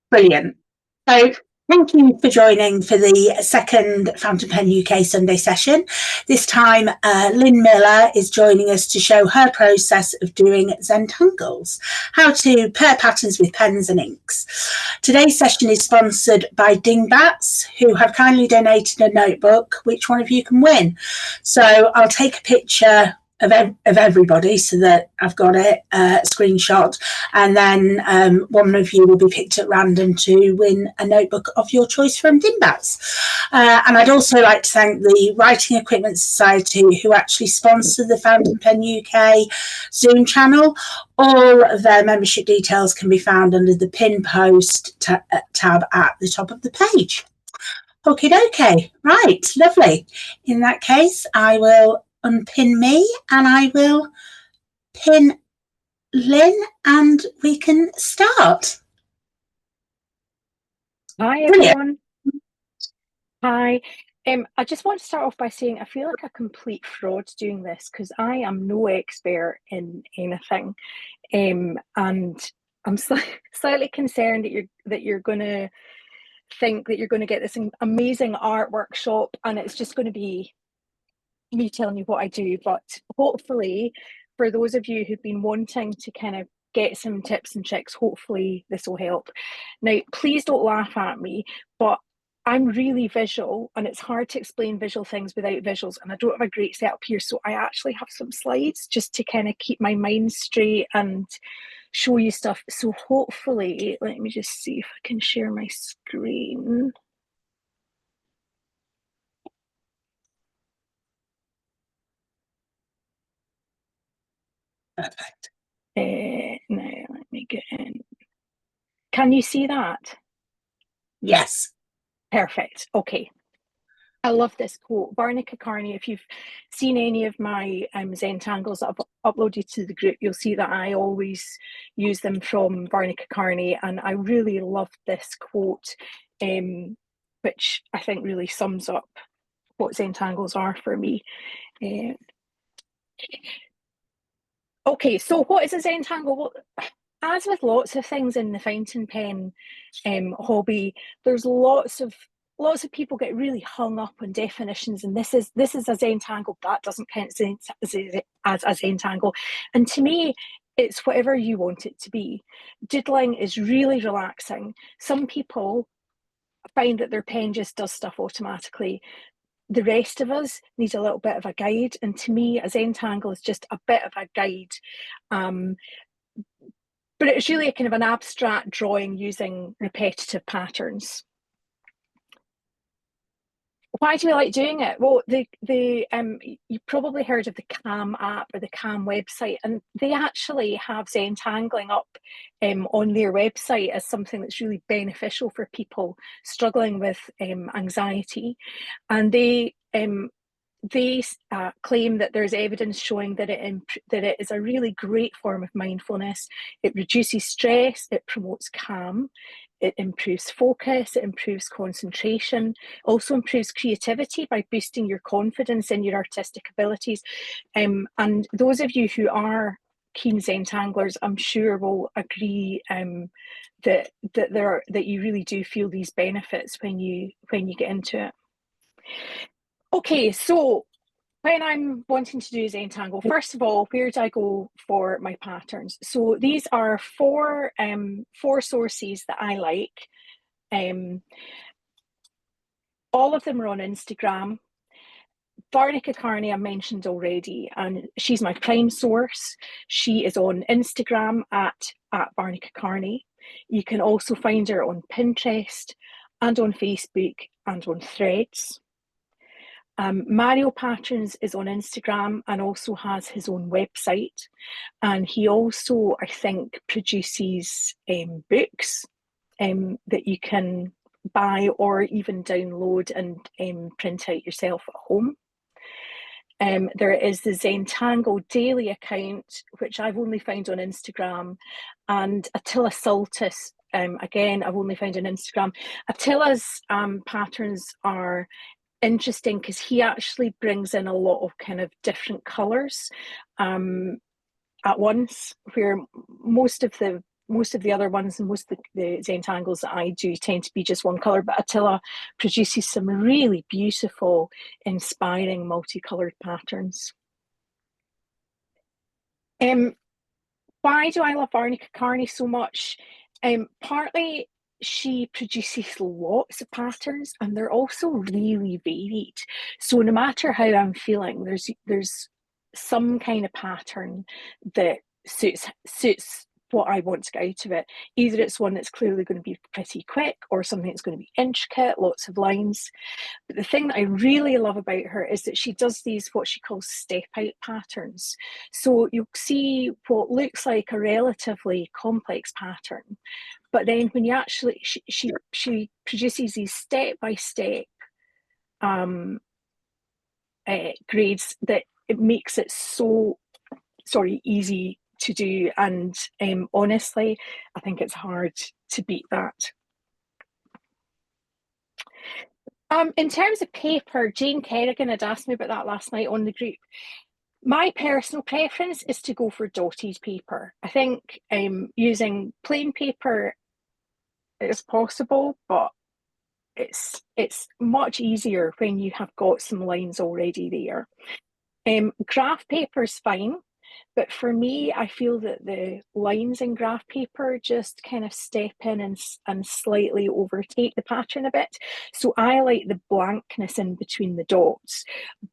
Brilliant. So thank you for joining for the second Fountain Pen UK Sunday session. This time, Lynn Miller is joining us to show her process of doing Zentangles, how to pair patterns with pens and inks. Today's session is sponsored by Dingbats, who have kindly donated a notebook, which one of you can win. So I'll take a picture of everybody so that I've got it screenshot, and then one of you will be picked at random to win a notebook of your choice from Dingbats. And I'd also like to thank the Writing Equipment Society, who actually sponsor the Fountain Pen UK Zoom channel. All of their membership details can be found under the pin post tab at the top of the page. Okie dokie, right, lovely. In that case, I will unpin me and I will pin Lynn and we can start. Hi everyone. Hi. I just want to start off by saying I feel like a complete fraud doing this because I am no expert in anything, and I'm slightly concerned that you're going to think that you're going to get this amazing art workshop and it's just going to be me telling you what I do. But hopefully, for those of you who've been wanting to kind of get some tips and tricks, hopefully this will help. Now, please don't laugh at me, but I'm really visual and it's hard to explain visual things without visuals, and I don't have a great setup here, so I actually have some slides just to kind of keep my mind straight and show you stuff. So hopefully, let me just see if I can share my screen. Perfect. Now let me get in. Can you see that? Yes. Perfect. Okay. I love this quote. Varnica Carney, if you've seen any of my Zentangles that I've uploaded to the group, you'll see that I always use them from Varnica Carney, and I really love this quote, which I think really sums up what Zentangles are for me. Okay, so what is a Zentangle? Well, as with lots of things in the fountain pen hobby, there's lots of people get really hung up on definitions, and this is a Zentangle, that doesn't count as a Zentangle. And to me, it's whatever you want it to be. Doodling is really relaxing. Some people find that their pen just does stuff automatically. The rest of us need a little bit of a guide, and to me, a Zentangle is just a bit of a guide. But it's really a kind of an abstract drawing using repetitive patterns. Why do we like doing it? Well, you probably heard of the CAM app or the CAM website, and they actually have Zentangling up on their website as something that's really beneficial for people struggling with anxiety. And they claim that there's evidence showing that it is a really great form of mindfulness. It reduces stress, it promotes calm, it improves focus, it improves concentration, also improves creativity by boosting your confidence in your artistic abilities. And those of you who are keen Zentanglers, I'm sure will agree that you really do feel these benefits when you get into it. Okay, so when I'm wanting to do a Zentangle, first of all, where do I go for my patterns? So these are four sources that I like. All of them are on Instagram. Varnica Carney I mentioned already, and she's my prime source. She is on Instagram at Varnica Carney. You can also find her on Pinterest and on Facebook and on Threads. Mario Patterns is on Instagram and also has his own website, and he also, I think, produces books that you can buy or even download and print out yourself at home. There is the Zentangle daily account, which I've only found on Instagram, and Attila Saltis, again, I've only found on Instagram. Attila's patterns are interesting because he actually brings in a lot of kind of different colors. at once, where most of the other ones and most of the Zentangles that I do tend to be just one colour, but Attila produces some really beautiful, inspiring multicoloured patterns. Why do I love Varnica Carney so much? Partly she produces lots of patterns and they're also really varied. So no matter how I'm feeling, there's some kind of pattern that suits what I want to get out of it. Either it's one that's clearly going to be pretty quick or something that's going to be intricate, lots of lines. But the thing that I really love about her is that she does these, what she calls step out patterns. So you'll see what looks like a relatively complex pattern, but then when you actually, she produces these step-by-step grades that it makes it so easy to do. And honestly, I think it's hard to beat that. In terms of paper, Jane Kerrigan had asked me about that last night on the group. My personal preference is to go for dotted paper. I think using plain paper is possible, but it's much easier when you have got some lines already there. Graph paper is fine, but for me, I feel that the lines in graph paper just kind of step in and slightly overtake the pattern a bit. So I like the blankness in between the dots,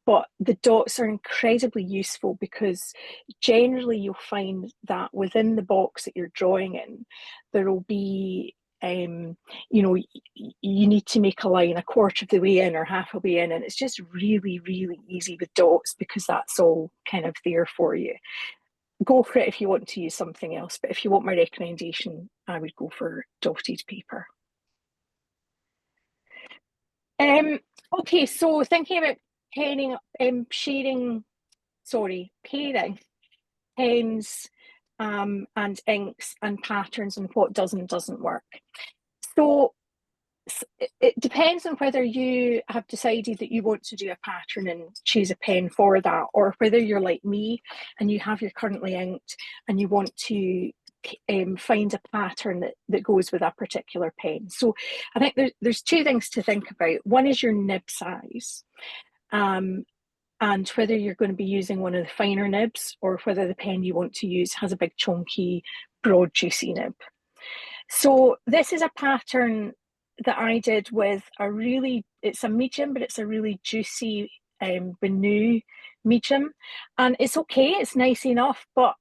but the dots are incredibly useful because generally you'll find that within the box that you're drawing in, there will be you know, you need to make a line a quarter of the way in or half a way in, and it's just really, really easy with dots because that's all kind of there for you. Go for it if you want to use something else, but if you want my recommendation, I would go for dotted paper. Okay, so thinking about pairing pens and inks and patterns and what does and doesn't work. So it depends on whether you have decided that you want to do a pattern and choose a pen for that, or whether you're like me and you have your currently inked and you want to find a pattern that goes with a particular pen. So I think there's two things to think about. One is your nib size, and whether you're going to be using one of the finer nibs or whether the pen you want to use has a big chunky, broad, juicy nib. So this is a pattern that I did with it's a medium, but it's a really juicy Benu medium. And it's okay, it's nice enough, but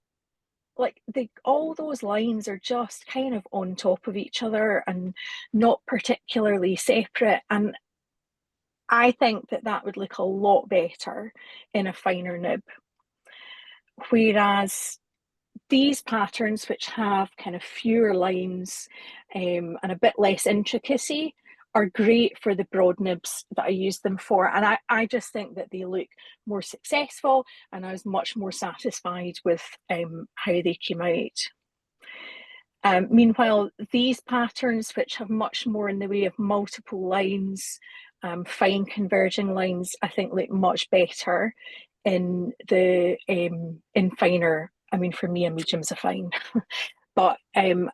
like all those lines are just kind of on top of each other and not particularly separate. And I think that would look a lot better in a finer nib. Whereas these patterns, which have kind of fewer lines and a bit less intricacy, are great for the broad nibs that I use them for. And I just think that they look more successful, and I was much more satisfied with how they came out. Meanwhile, these patterns, which have much more in the way of multiple lines, fine converging lines, I think look much better in the in finer. I mean, for me, a medium's a fine, but I'm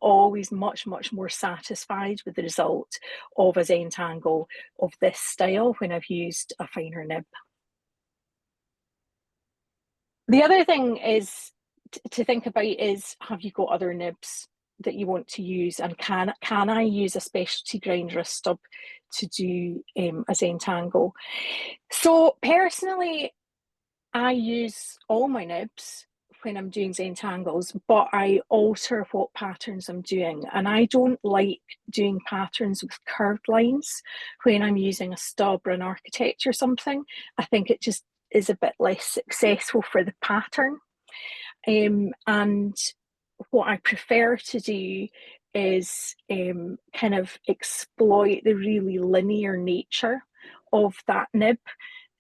always much more satisfied with the result of a Zentangle of this style when I've used a finer nib. The other thing is to think about is, have you got other nibs that you want to use, and can I use a specialty grinder, a stub, to do a Zentangle? So personally, I use all my nibs when I'm doing Zentangles, but I alter what patterns I'm doing. And I don't like doing patterns with curved lines when I'm using a stub or an architect or something. I think it just is a bit less successful for the pattern. And what I prefer to do is kind of exploit the really linear nature of that nib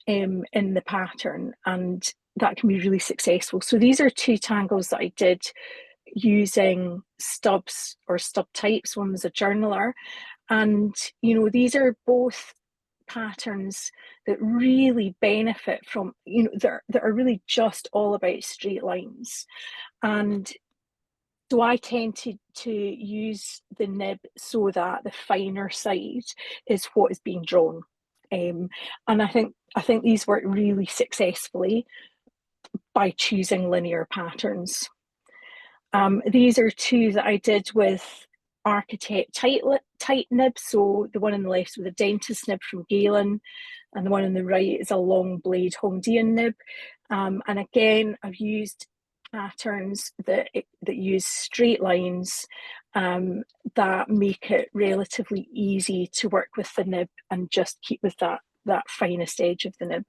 in the pattern, and that can be really successful. So these are two tangles that I did using stubs or stub types. One was a journaler, and you know, these are both patterns that really benefit from, you know, that are really just all about straight lines. And so I tend to use the nib so that the finer side is what is being drawn. And I think these work really successfully by choosing linear patterns. These are two that I did with Architect tight nib. So the one on the left with a dentist nib from Galen, and the one on the right is a long blade Hongdian nib. And again, I've used patterns that use straight lines that make it relatively easy to work with the nib and just keep with that finest edge of the nib.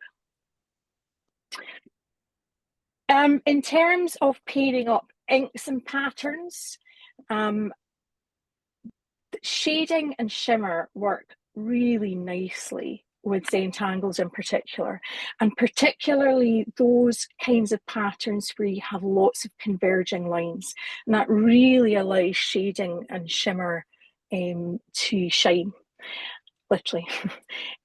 In terms of pairing up inks and patterns, shading and shimmer work really nicely with Zentangles in particular, and particularly those kinds of patterns where you have lots of converging lines, and that really allows shading and shimmer to shine, literally.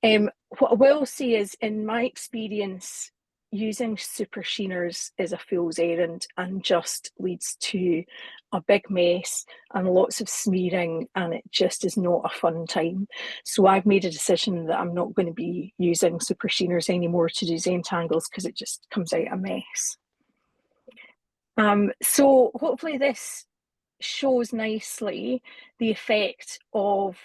What I will say is, in my experience, using super sheeners is a fool's errand and just leads to a big mess and lots of smearing, and it just is not a fun time. So I've made a decision that I'm not going to be using super sheeners anymore to do Zentangles because it just comes out a mess. So hopefully this shows nicely the effect of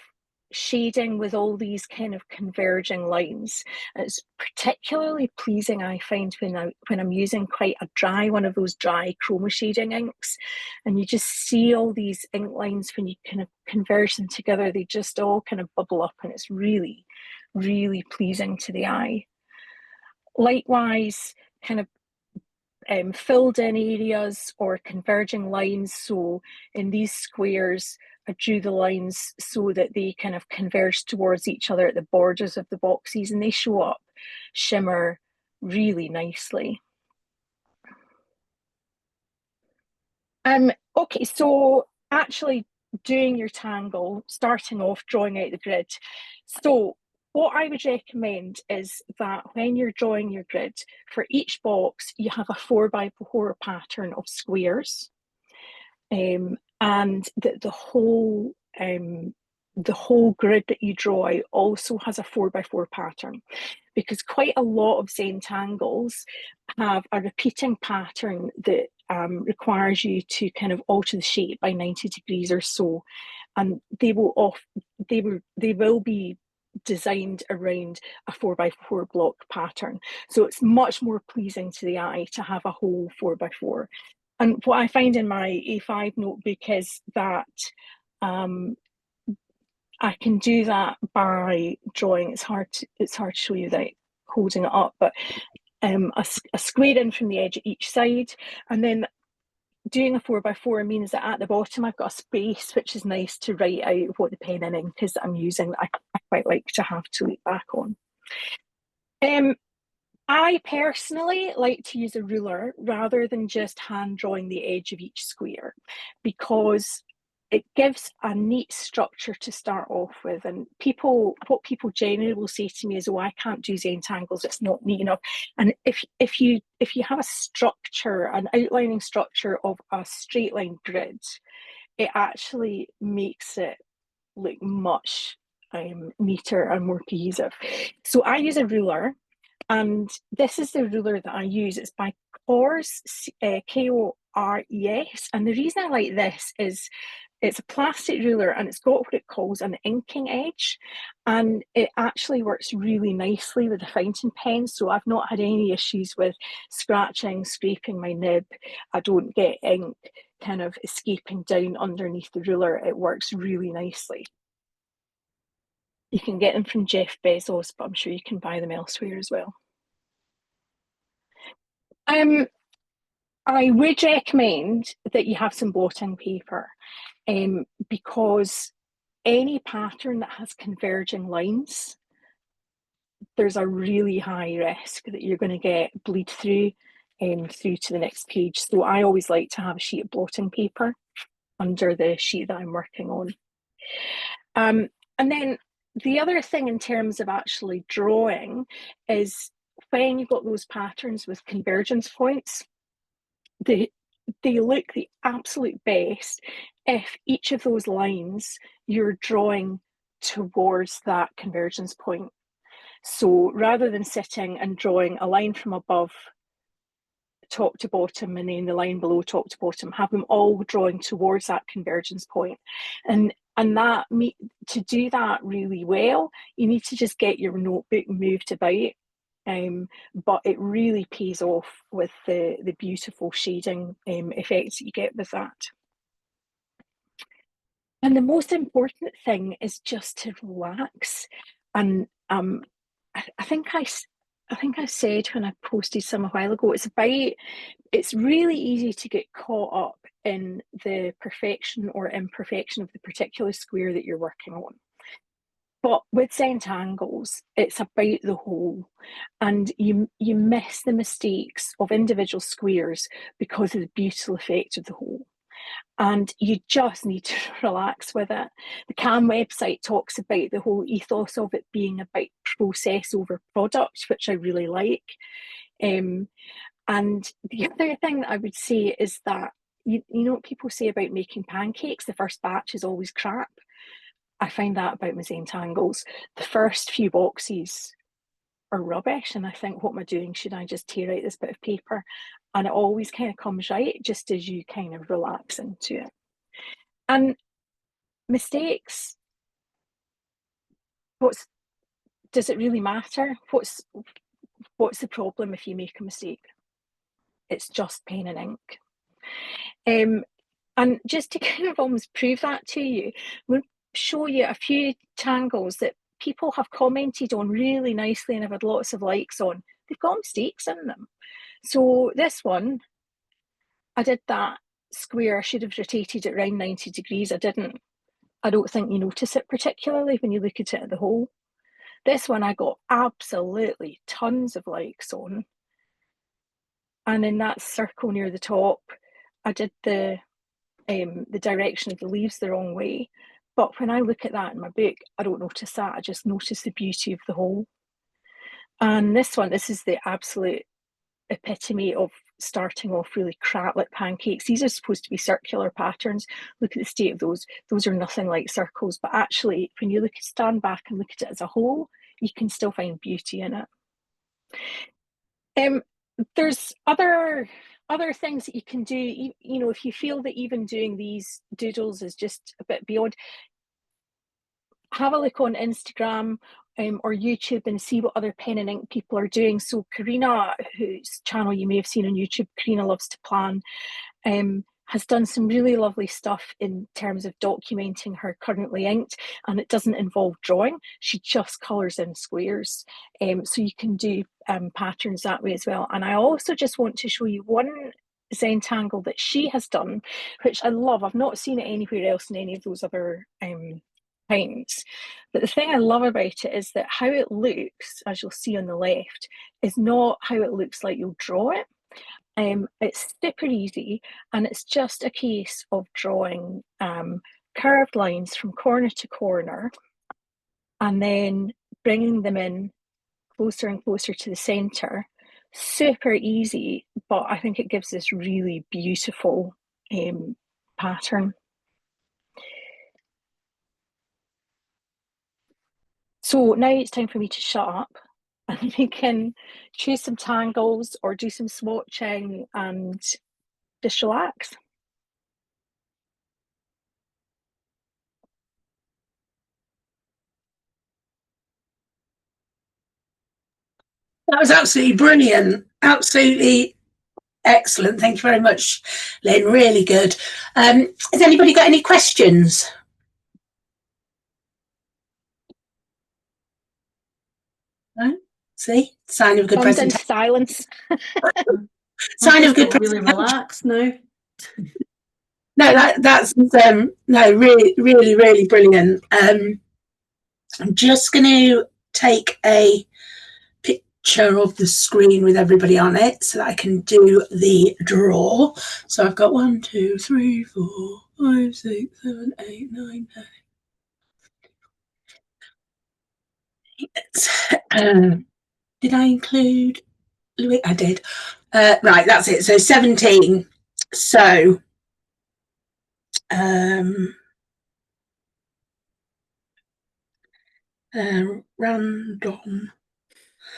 shading with all these kind of converging lines. And it's particularly pleasing, I find, when I'm using quite a dry one of those dry chroma shading inks, and you just see all these ink lines when you kind of converge them together, they just all kind of bubble up, and it's really, really pleasing to the eye. Likewise, kind of filled in areas or converging lines. So in these squares, I drew the lines so that they kind of converge towards each other at the borders of the boxes, and they show up shimmer really nicely. Okay, so actually doing your tangle, starting off drawing out the grid. So what I would recommend is that when you're drawing your grid, for each box, you have a 4x4 pattern of squares, and the whole grid that you draw out also has a 4x4 pattern, because quite a lot of Zentangles have a repeating pattern that requires you to kind of alter the shape by 90 degrees or so, and they will be designed around a 4x4 block pattern. So it's much more pleasing to the eye to have a whole 4x4. And what I find in my A5 notebook is that I can do that by drawing. It's hard to show you without holding it up, but a square in from the edge at each side, and then doing a 4x4 means that at the bottom I've got a space, which is nice to write out what the pen and ink is that I'm using, that I quite like to have to look back on. I personally like to use a ruler rather than just hand drawing the edge of each square, because it gives a neat structure to start off with. And what people generally will say to me is, oh, I can't do Zentangles, it's not neat enough. And if you have a structure, an outlining structure of a straight line grid, it actually makes it look much neater and more cohesive. So I use a ruler, and this is the ruler that I use. It's by Kores, Kores, and the reason I like this is it's a plastic ruler, and it's got what it calls an inking edge, and it actually works really nicely with a fountain pen. So I've not had any issues with scratching, scraping my nib. I don't get ink kind of escaping down underneath the ruler. It works really nicely. You can get them from Jeff Bezos, but I'm sure you can buy them elsewhere as well. I would recommend that you have some blotting paper, because any pattern that has converging lines, there's a really high risk that you're going to get bleed through to the next page. So I always like to have a sheet of blotting paper under the sheet that I'm working on. And then the other thing in terms of actually drawing is when you've got those patterns with convergence points, they look the absolute best if each of those lines you're drawing towards that convergence point. So rather than sitting and drawing a line from above top to bottom and then the line below top to bottom, have them all drawing towards that convergence point. And that to do that really well, you need to just get your notebook moved about. But it really pays off with the beautiful shading effects that you get with that. And the most important thing is just to relax. And I think I said when I posted some a while ago, it's really easy to get caught up in the perfection or imperfection of the particular square that you're working on. But with Zentangles, it's about the whole, and you miss the mistakes of individual squares because of the beautiful effect of the whole. And you just need to relax with it. The CAM website talks about the whole ethos of it being about process over product, which I really like. And the other thing that I would say is that, you know what people say about making pancakes? The first batch is always crap. I find that about my Zentangles. The first few boxes are rubbish, and I think, what am I doing? Should I just tear out this bit of paper? And it always kind of comes right just as you kind of relax into it. And mistakes, does it really matter? What's the problem if you make a mistake? It's just pen and ink. And just to kind of almost prove that to you, we'll show you a few tangles that people have commented on really nicely and have had lots of likes on. They've got mistakes in them. So this one, I did that square, I should have rotated it around 90 degrees. I didn't. I don't think you notice it particularly when you look at it at the whole. This one I got absolutely tons of likes on. And in that circle near the top, I did the direction of the leaves the wrong way. But when I look at that in my book, I don't notice that. I just notice the beauty of the whole. And this one, this is the absolute epitome of starting off really crap like pancakes. These are supposed to be circular patterns. Look at the state of those. Those are nothing like circles. But actually, when you stand back and look at it as a whole, you can still find beauty in it. There's other things that you can do. You know, if you feel that even doing these doodles is just a bit beyond, have a look on Instagram or YouTube and see what other pen and ink people are doing. So Karina, whose channel you may have seen on YouTube, Karina Loves to Plan, has done some really lovely stuff in terms of documenting her currently inked, and it doesn't involve drawing. She just colours in squares. So you can do patterns that way as well. And I also just want to show you one Zentangle that she has done, which I love. I've not seen it anywhere else in any of those other times. But the thing I love about it is that how it looks, as you'll see on the left, is not how it looks like you'll draw it. It's super easy, and it's just a case of drawing curved lines from corner to corner and then bringing them in closer and closer to the centre. Super easy, but I think it gives this really beautiful pattern. So now it's time for me to shut up and we can choose some tangles or do some swatching and just relax. That was absolutely brilliant. Absolutely excellent. Thank you very much, Lynn. Really good. Has anybody got any questions? No? See? Sign of good presentation. Silence. Sign of good really relaxed now. No, that's no, really brilliant. I'm just going to take a picture of the screen with everybody on it so that I can do the draw. So I've got 1, 2, 3, 4, 5, 6, 7, 8, 9, 10. Did I include Louis? I did. Right, that's it. So 17. So random.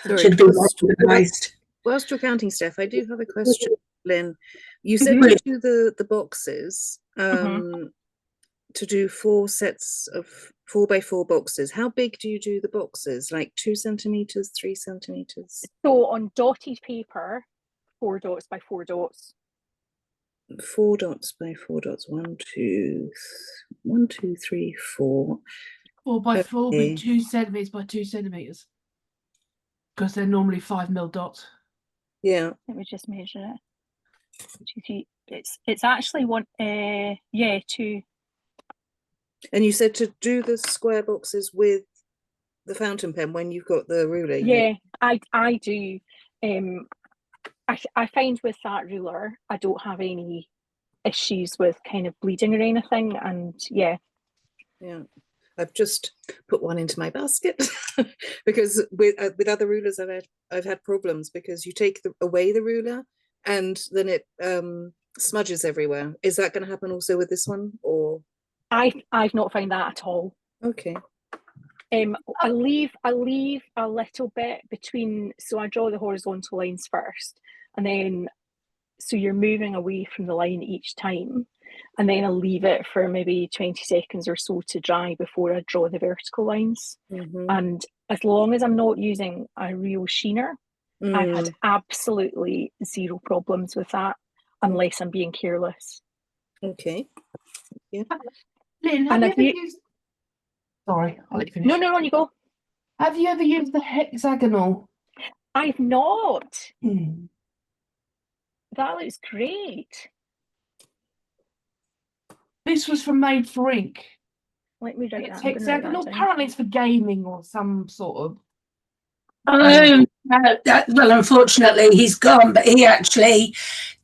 Sorry, Should have been more organised. Whilst you're counting, Steph, I do have a question, Lynn. You said Mhm. you do the boxes to do 4 sets of 4x4 boxes. How big do you do the boxes? Like 2 centimeters, 3 centimeters? So on dotted paper, 4 dots by 4 dots. 4 dots by 4 dots. 1, 2, 3, 4. 4 by 4 Okay. with 2 centimeters by 2 centimeters. Because they're normally 5mm dots. Yeah. Let me just measure it. 2, 3. It's actually 1. Yeah, 2. And you said to do the square boxes with the fountain pen when you've got the ruler. Yeah, I do. I find with that ruler, I don't have any issues with kind of bleeding or anything, and yeah. I've just put one into my basket because with other rulers I've had problems because you take away the ruler and then it smudges everywhere. Is that going to happen also with this one, or? I've not found that at all. Okay. I leave a little bit between, so I draw the horizontal lines first, and then so you're moving away from the line each time, and then I'll leave it for maybe 20 seconds or so to dry before I draw the vertical lines. And as long as I'm not using a real sheener, I've had absolutely 0 problems with that, unless I'm being careless. Okay. Yeah. Lynn, have you ever used... Sorry, I'll let you finish. No, on you go. Have you ever used the hexagonal? I've not. That looks great. This was from Made for Ink. Let me write It's that. hexagonal. Apparently it's for gaming or some sort of... Well, unfortunately, he's gone, but he actually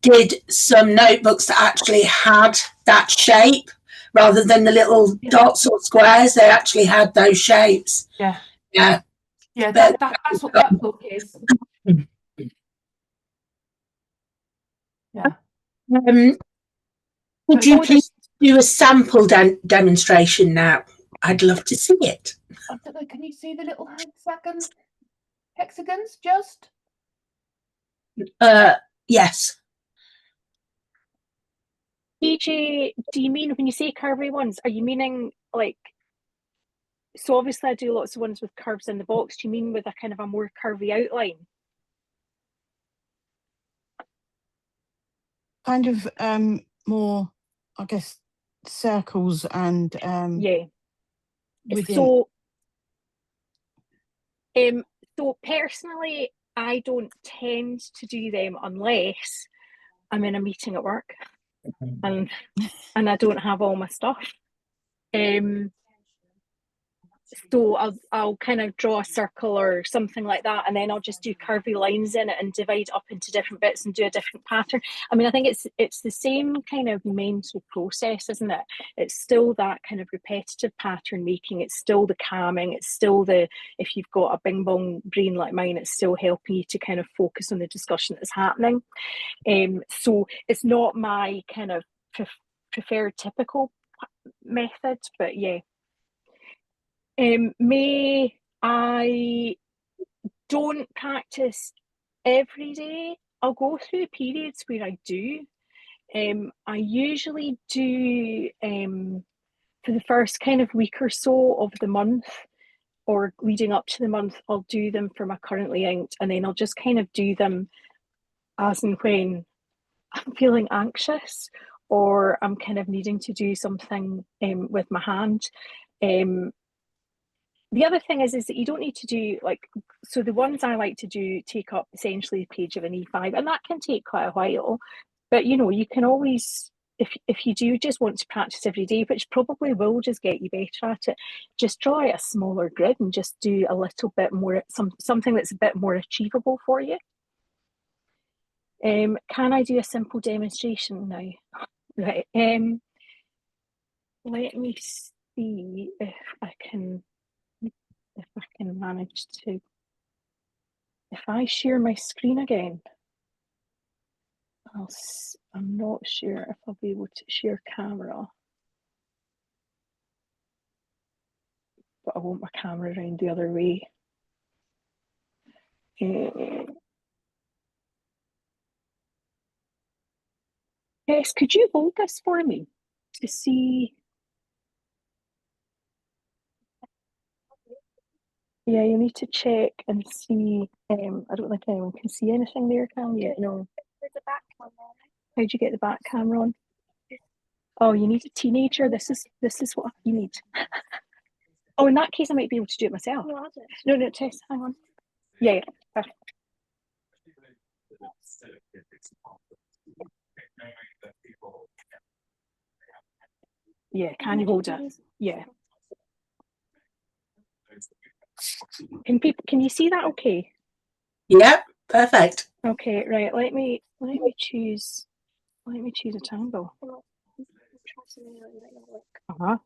did some notebooks that actually had that shape rather than the little dots or squares. They actually had those shapes. Yeah. Yeah. Yeah, that's what that book is. Yeah. Would you please do a sample demonstration now? I'd love to see it. I don't know, can you see the little hexagons just? Yes. PJ, do you mean when you say curvy ones, are you meaning like, so obviously I do lots of ones with curves in the box. Do you mean with a kind of a more curvy outline? Kind of more, I guess, circles and yeah. Within. So personally, I don't tend to do them unless I'm in a meeting at work and I don't have all my stuff. So I'll kind of draw a circle or something like that, and then I'll just do curvy lines in it and divide up into different bits and do a different pattern. I mean, I think it's the same kind of mental process, isn't it? It's still that kind of repetitive pattern making. It's still the calming. It's still the, if you've got a bing bong brain like mine, it's still helping you to kind of focus on the discussion that's happening. So it's not my kind of preferred typical method, but yeah. I don't practice every day. I'll go through periods where I do. I usually do for the first kind of week or so of the month or leading up to the month, I'll do them for my currently inked, and then I'll just kind of do them as and when I'm feeling anxious or I'm kind of needing to do something with my hand. The other thing is that you don't need to do like, so the ones I like to do take up essentially a page of an E5, and that can take quite a while. But you know, you can always, if you do just want to practice every day, which probably will just get you better at it, just draw out a smaller grid and just do a little bit more, something that's a bit more achievable for you. Can I do a simple demonstration now? Right. Let me see if I can. if I can manage to, if I share my screen again, I'm not sure if I'll be able to share camera, but I want my camera around the other way. Yes, could you hold this for me to see? Yeah, you need to check and see. I don't think anyone can see anything there, can you? No. There's a back camera. How'd you get the back camera on? Oh, you need a teenager. This is what you need. Oh, in that case, I might be able to do it myself. No, Tess, hang on. Yeah. Yeah, can you hold it? Yeah. Can you see that okay? Yep, perfect. Okay, right. Let me choose a tangle. Uh-huh.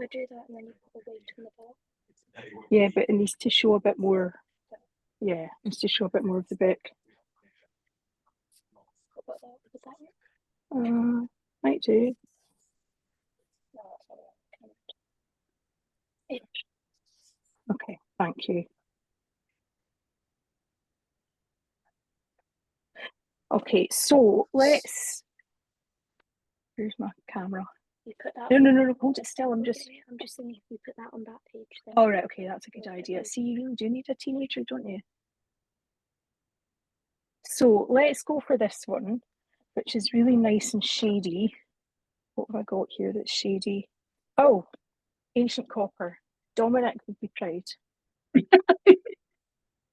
I do that and then you put the weight on the ball. Yeah, but it needs to show a bit more. Yeah, it needs to show a bit more of the book. Might do. Okay, thank you. Okay, so let's. Here's my camera. You put that. No, hold it still. I'm just saying if you put that on that page. Then all right, okay, that's a good idea. See, you really do need a teenager, don't you? So let's go for this one, which is really nice and shady. What have I got here that's shady? Oh, ancient copper. Dominic would be proud.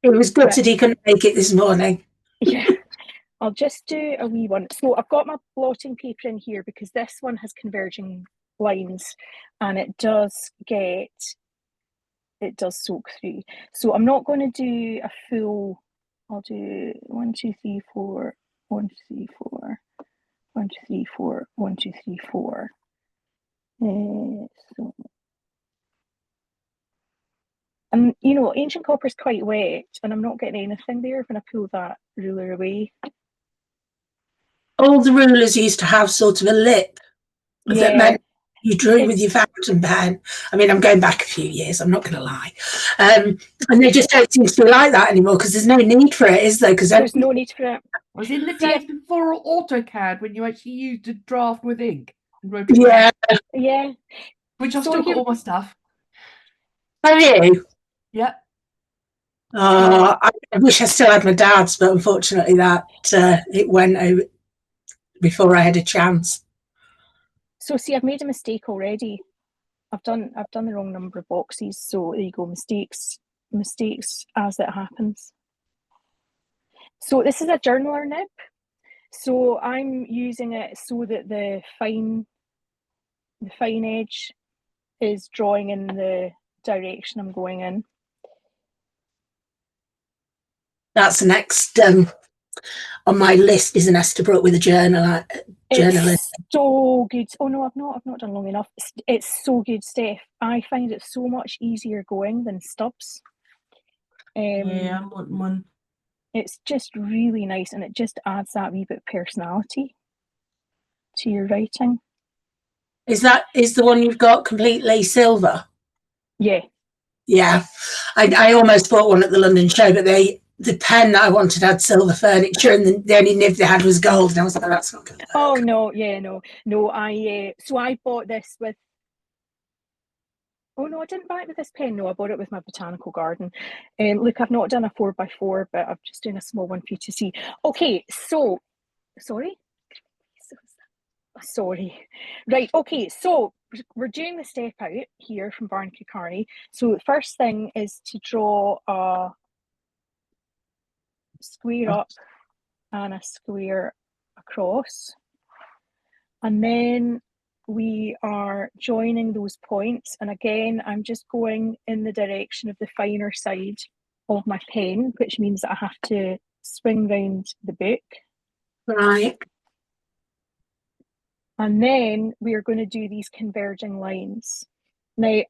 It was gutted he couldn't make it this morning. Yeah, I'll just do a wee one. So I've got my blotting paper in here because this one has converging lines and it does soak through. So I'm not going to do a full, I'll do 1, 2, 3, 4, 1, 2, 3, 4, 1, 2, 3, 4, 1, 2, 3, 4. So, and you know, ancient copper is quite wet and I'm not getting anything there when I pull that ruler away. All the rulers used to have sort of a lip that meant you drew with your fountain pen. I mean, I'm going back a few years, I'm not going to lie. And they just don't seem to be like that anymore because there's no need for it, is there? Because there's no need for it. I was in the days before AutoCAD when you actually used a draft with ink and wrote it. Yeah. Yeah. Which I've still got all my stuff. Have you? Yep. I wish I still had my dad's, but unfortunately that it went over before I had a chance. So see, I've made a mistake already. I've done the wrong number of boxes. So there you go, mistakes as it happens. So this is a journaler nib. So I'm using it so that the fine edge is drawing in the direction I'm going in. That's the next on my list is an Estabrook with a journaling. It's so good. Oh no, I've not done long enough. It's so good, Steph. I find it so much easier going than stubs. Yeah, I want one. It's just really nice and it just adds that wee bit of personality to your writing. Is the one you've got completely silver? Yeah. Yeah. I almost bought one at the London show, but the pen that I wanted had silver furniture and the only nib they had was gold. And I was like, that's not going to work. Oh no, yeah, no. So I bought this with. Oh no, I didn't buy it with this pen. No, I bought it with my botanical garden. Look, I've not done a 4x4, but I'm just doing a small one for you to see. Okay, so sorry. Right, okay, so we're doing the step out here from Barnacle Carney. So the first thing is to draw a square up and a square across. And then we are joining those points. And again, I'm just going in the direction of the finer side of my pen, which means that I have to swing round the book. Right. And then we are going to do these converging lines. Now,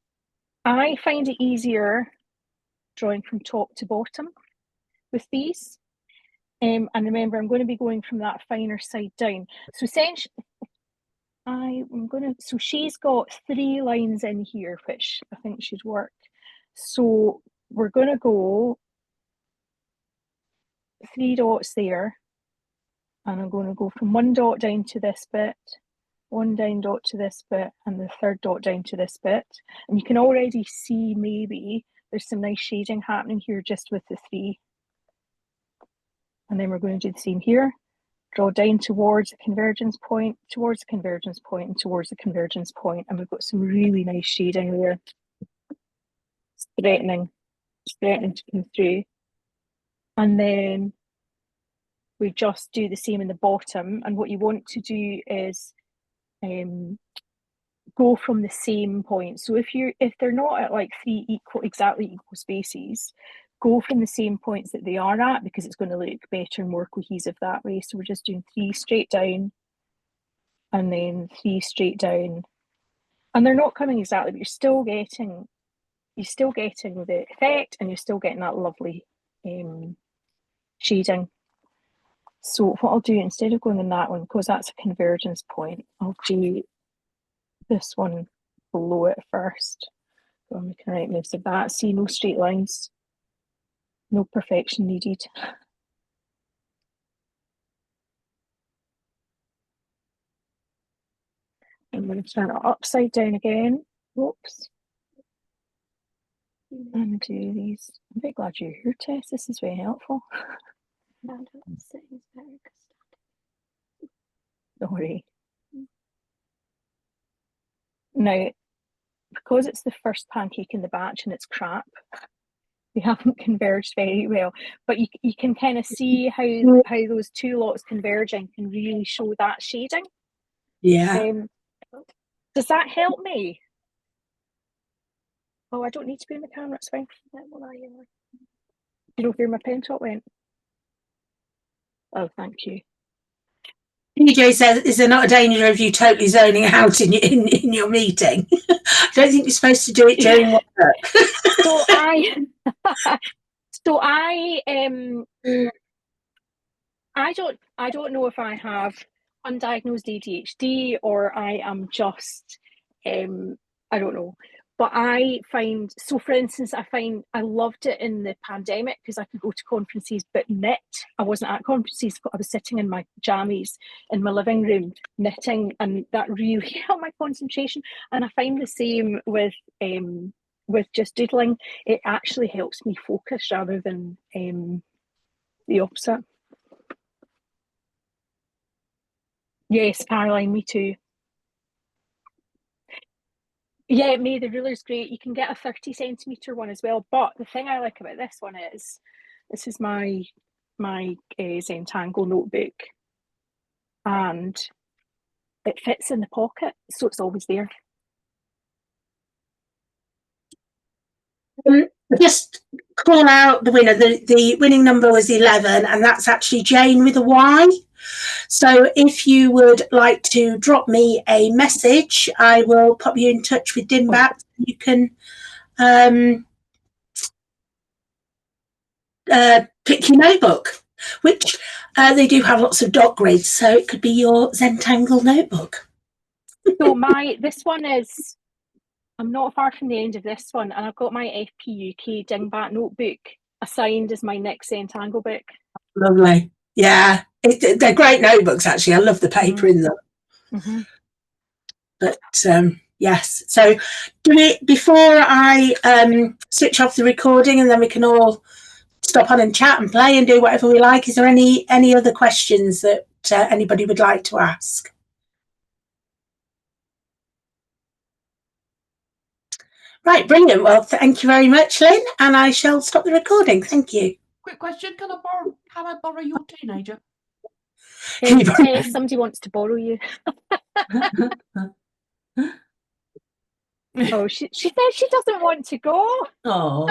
I find it easier drawing from top to bottom with these. And remember, I'm going to be going from that finer side down. So essentially, so she's got 3 lines in here, which I think should work. So we're going to go 3 dots there. And I'm going to go from 1 dot down to this bit, 1 down dot to this bit, and the 3rd dot down to this bit. And you can already see maybe there's some nice shading happening here just with the 3. And then we're going to do the same here. Draw down towards the convergence point, towards the convergence point, and towards the convergence point. And we've got some really nice shading there. Threatening to come through. And then we just do the same in the bottom. And what you want to do is go from the same point. So if they're not at like 3 exactly equal spaces, go from the same points that they are at, because it's going to look better and more cohesive that way. So we're just doing 3 straight down and then 3 straight down. And they're not coming exactly, but you're still getting the effect, and you're still getting that lovely shading. So what I'll do, instead of going in that one, because that's a convergence point, I'll do this one below it first. So I'm making right moves of that. See, no straight lines, no perfection needed. I'm going to turn it upside down again. Whoops. And do these. I'm very glad you're here, Tess. This is very helpful. Don't worry. Now, because it's the first pancake in the batch and it's crap, they haven't converged very well. But you can kind of see how those 2 lots converging can really show that shading. Yeah. Does that help me? Oh, I don't need to be in the camera, it's fine. You know where my pen top went? Oh, thank you. PJ says, is there not a danger of you totally zoning out in your meeting? I don't think you're supposed to do it during work. I don't know if I have undiagnosed ADHD or I am just I don't know. But I find, so for instance, I loved it in the pandemic because I could go to conferences but knit. I wasn't at conferences, but I was sitting in my jammies in my living room knitting, and that really helped my concentration. And I find the same with just doodling. It actually helps me focus rather than the opposite. Yes, Caroline, me too. Yeah, May, the ruler's great. You can get a 30 centimetre one as well. But the thing I like about this one is, this is my Zentangle notebook, and it fits in the pocket, so it's always there. Just call out the winner. The winning number was 11, and that's actually Jane with a Y. So if you would like to drop me a message, I will pop you in touch with Dimbat. You can pick your notebook, which they do have lots of dot grids, so it could be your Zentangle notebook. So this one is, I'm not far from the end of this one, and I've got my FPUK Dingbat notebook assigned as my next Zentangle book. Lovely. Yeah, they're great notebooks, actually. I love the paper in them. Mm-hmm. But yes, so do it before I switch off the recording, and then we can all stop on and chat and play and do whatever we like. Is there any other questions that anybody would like to ask? Right, brilliant. Well, thank you very much, Lynn, and I shall stop the recording. Thank you. Quick question: Can I borrow your teenager? Somebody wants to borrow you. Oh, she says she doesn't want to go. Oh.